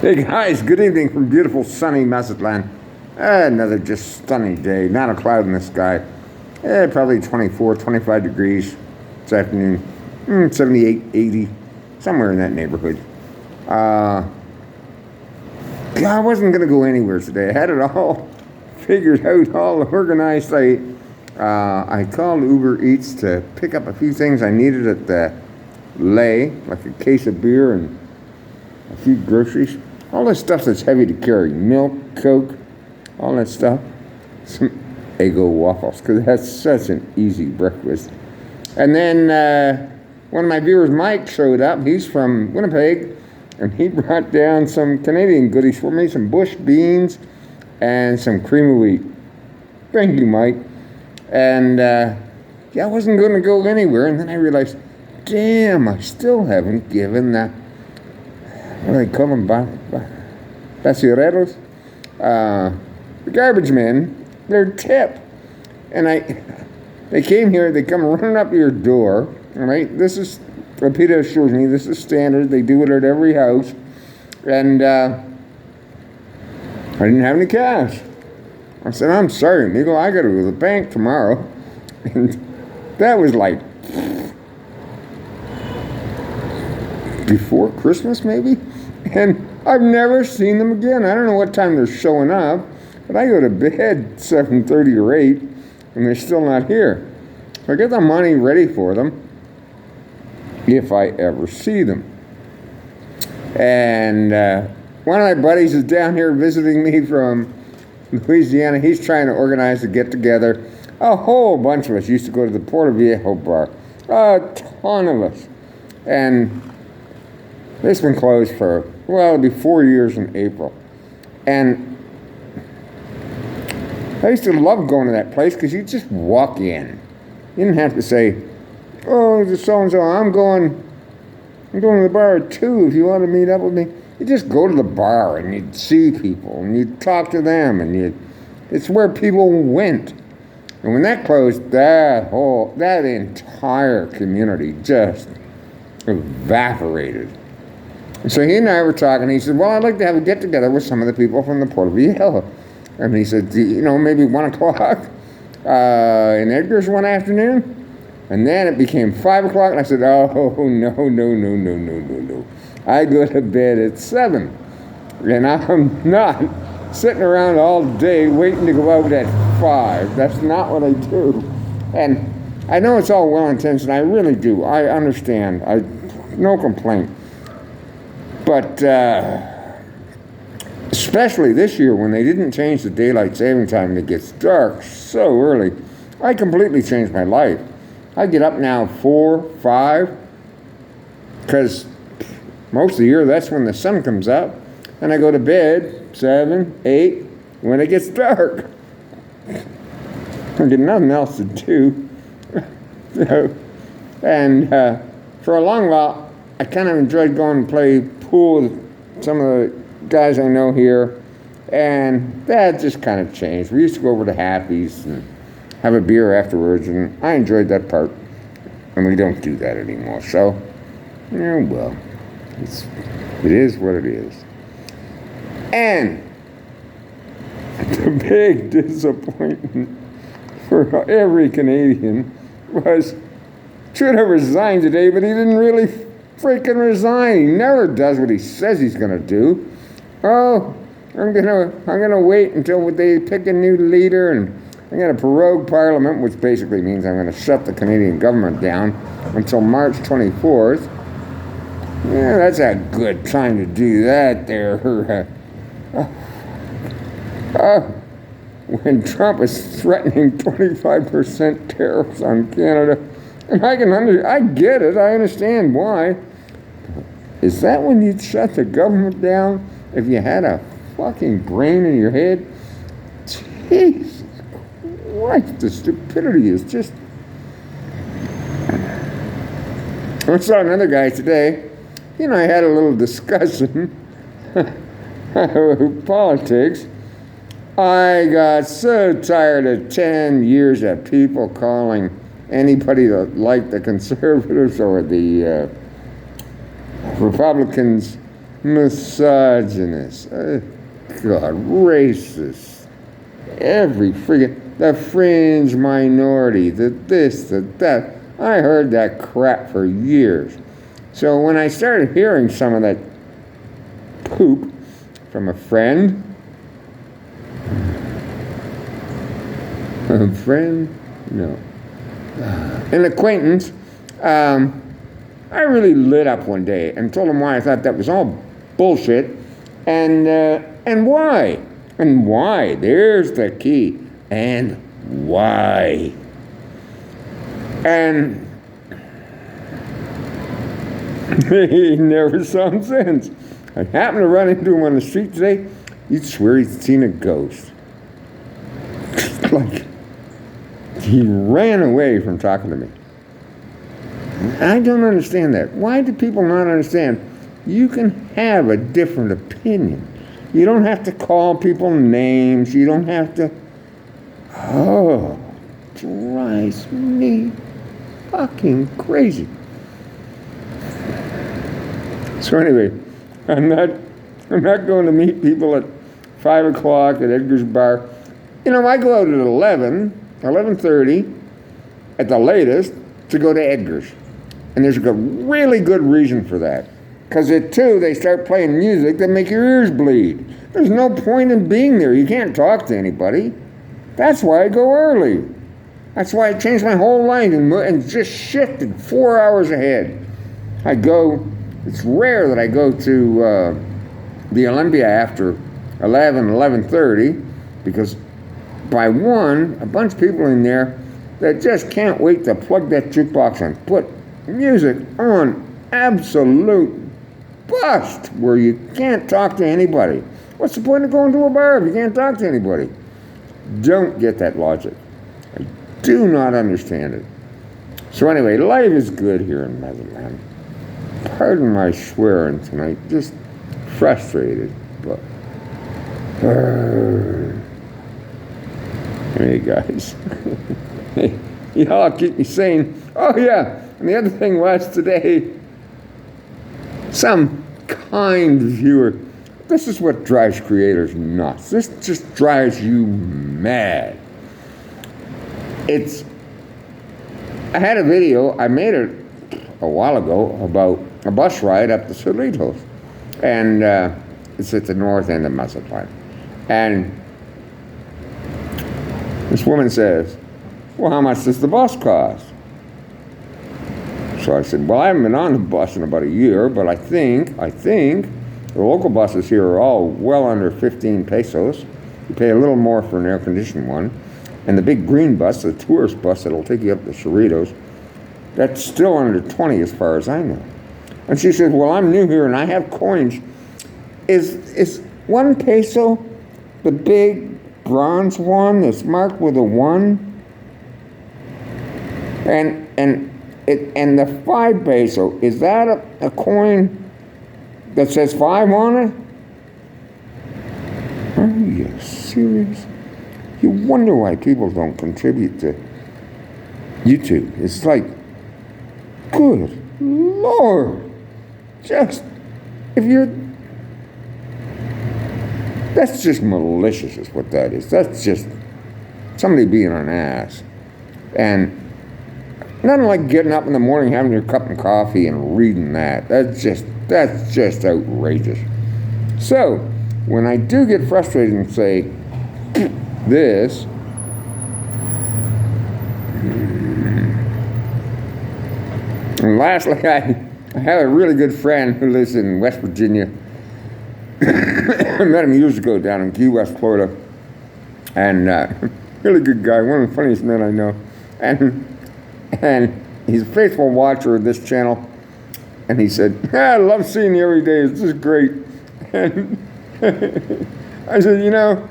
Hey guys, good evening from beautiful sunny Mazatlan. Another just stunning day, not a cloud in the sky. Probably 24, 25 degrees this afternoon. 78, 80, somewhere in that neighborhood. I wasn't going to go anywhere today. I had it all figured out, all organized. I called Uber Eats to pick up a few things I needed at the lay, like a case of beer and a few groceries. All this stuff that's heavy to carry. Milk, Coke, all that stuff. Some Eggo waffles, because that's such an easy breakfast. And then one of my viewers, Mike, showed up. He's from Winnipeg, and he brought down some Canadian goodies for me, some bush beans and some cream of wheat. Thank you, Mike. And I wasn't going to go anywhere, and then I realized, damn, I still haven't given that. What do they call them? Basureros? The garbage men, their tip. And they came here, they come running up to your door, all right? This is, Peter assures me, this is standard. They do it at every house. And I didn't have any cash. I said, I'm sorry, amigo, I got to go to the bank tomorrow. And that was like before Christmas, maybe? And I've never seen them again. I don't know what time they're showing up, but I go to bed 7:30 or 8, and they're still not here. So I get the money ready for them, if I ever see them. And one of my buddies is down here visiting me from Louisiana. He's trying to organize a get-together. A whole bunch of us used to go to the Puerto Viejo bar. A ton of us. And it's been closed for, well, it'll be 4 years in April. And I used to love going to that place because you just walk in. You didn't have to say, oh, there's so-and-so, I'm going to the bar at 2 if you want to meet up with me. You just go to the bar and you'd see people and you'd talk to them and it's where people went. And when that closed, that entire community just evaporated. And so he and I were talking, and he said, well, I'd like to have a get-together with some of the people from the Puerto Viejo. And he said, maybe 1 o'clock in Edgar's one afternoon. And then it became 5 o'clock, and I said, oh, no. I go to bed at 7. And I'm not sitting around all day waiting to go out at 5. That's not what I do. And I know it's all well-intentioned. I really do. I understand. No complaint. But especially this year when they didn't change the daylight saving time and it gets dark so early, I completely changed my life. I get up now 4, 5, because most of the year that's when the sun comes up, and I go to bed 7, 8 when it gets dark. I get nothing else to do. And for a long while, I kind of enjoyed going to play pool with some of the guys I know here, and that just kind of changed. We used to go over to Happy's and have a beer afterwards, and I enjoyed that part, and we don't do that anymore. So, well, it is what it is. And the big disappointment for every Canadian was Trudeau resigned today, but he didn't really freaking resign. He never does what he says he's going to do. Oh, I'm gonna wait until they pick a new leader, and I'm gonna prorogue Parliament, which basically means I'm gonna shut the Canadian government down until March 24th. Yeah, that's a good time to do that there. When Trump is threatening 25% tariffs on Canada, and I get it, I understand why. Is that when you'd shut the government down if you had a fucking brain in your head? Jesus Christ, the stupidity is just... I saw another guy today. I had a little discussion about politics. I got so tired of 10 years of people calling anybody that liked the Conservatives or the Republicans misogynist, God, racist, every friggin', the fringe minority, the this, the that. I heard that crap for years. So when I started hearing some of that poop from a friend, no, an acquaintance, I really lit up one day and told him why I thought that was all bullshit, and why, there's the key, and why. And he never saw him since. I happened to run into him on the street today. You'd swear he'd seen a ghost. Like, he ran away from talking to me. I don't understand that. Why do people not understand? You can have a different opinion. You don't have to call people names. You don't have to... Oh, drives me fucking crazy. So anyway, I'm not going to meet people at 5 o'clock at Edgar's bar. You know, I go out at 11:30 at the latest to go to Edgar's. And there's a really good reason for that. Because at 2, they start playing music that make your ears bleed. There's no point in being there. You can't talk to anybody. That's why I go early. That's why I changed my whole life and just shifted 4 hours ahead. I go, it's rare that I go to the Olympia after 11:30, because by 1, a bunch of people in there that just can't wait to plug that jukebox and put music on absolute bust where you can't talk to anybody. What's the point of going to a bar if you can't talk to anybody? Don't get that logic. I do not understand it. So anyway, life is good here in Mazatlan. Pardon my swearing tonight, just frustrated, but hey guys, y'all keep me sane. Oh yeah, and the other thing was today, some kind viewer, this is what drives creators nuts. This just drives you mad. I had a video, I made it a while ago about a bus ride up the Cerritos, and it's at the north end of Mazatlan. And this woman says, well, how much does the bus cost? So I said, well, I haven't been on the bus in about a year, but I think the local buses here are all well under 15 pesos. You pay a little more for an air-conditioned one. And the big green bus, the tourist bus that'll take you up the Cerritos, that's still under 20 as far as I know. And she said, well, I'm new here and I have coins. Is 1 peso the big bronze one that's marked with a 1? And the 5 peso, is that a coin that says 5 on it? Are you serious? You wonder why people don't contribute to YouTube. It's like, good Lord. Just, that's just malicious is what that is. That's just somebody being an ass. And nothing like getting up in the morning, having your cup of coffee and reading that. That's just outrageous. So, when I do get frustrated and say this, and lastly, I have a really good friend who lives in West Virginia. I met him years ago down in Key West, Florida, and really good guy, one of the funniest men I know, and he's a faithful watcher of this channel, and he said, I love seeing you every day, it's just great. And I said, you know,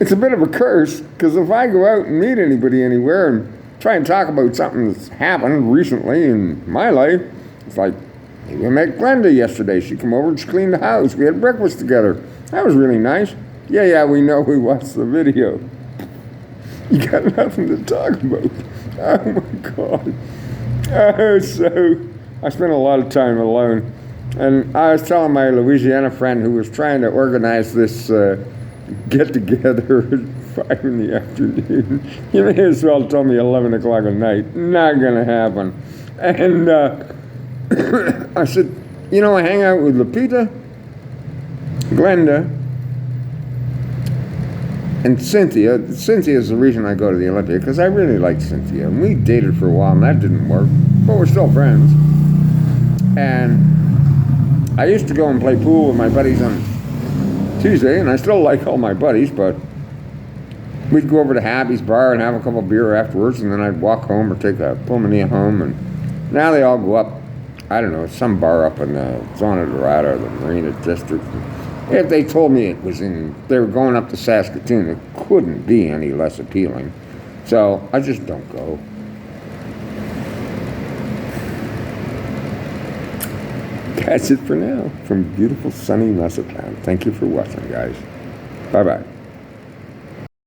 it's a bit of a curse, because if I go out and meet anybody anywhere and try and talk about something that's happened recently in my life, it's like, maybe I met Glenda yesterday. She came over and she cleaned the house. We had breakfast together. That was really nice. Yeah, we know, we watched the video. You got nothing to talk about. Oh my God. So I spent a lot of time alone. And I was telling my Louisiana friend who was trying to organize this get-together at 5 in the afternoon, you may as well tell me 11 o'clock at night. Not going to happen. And I said, you know, I hang out with Lupita, Glenda, and Cynthia. Cynthia is the reason I go to the Olympia, because I really like Cynthia. And we dated for a while, and that didn't work. But we're still friends. And I used to go and play pool with my buddies on Tuesday, and I still like all my buddies, but we'd go over to Happy's Bar and have a couple of beer afterwards, and then I'd walk home or take a Pulmonea home. And now they all go up, I don't know, some bar up in the Zona Dorada or the Marina District. If they told me they were going up to Saskatoon, it couldn't be any less appealing. So I just don't go. That's it for now from beautiful sunny Mazatlan. Thank you for watching, guys. Bye-bye.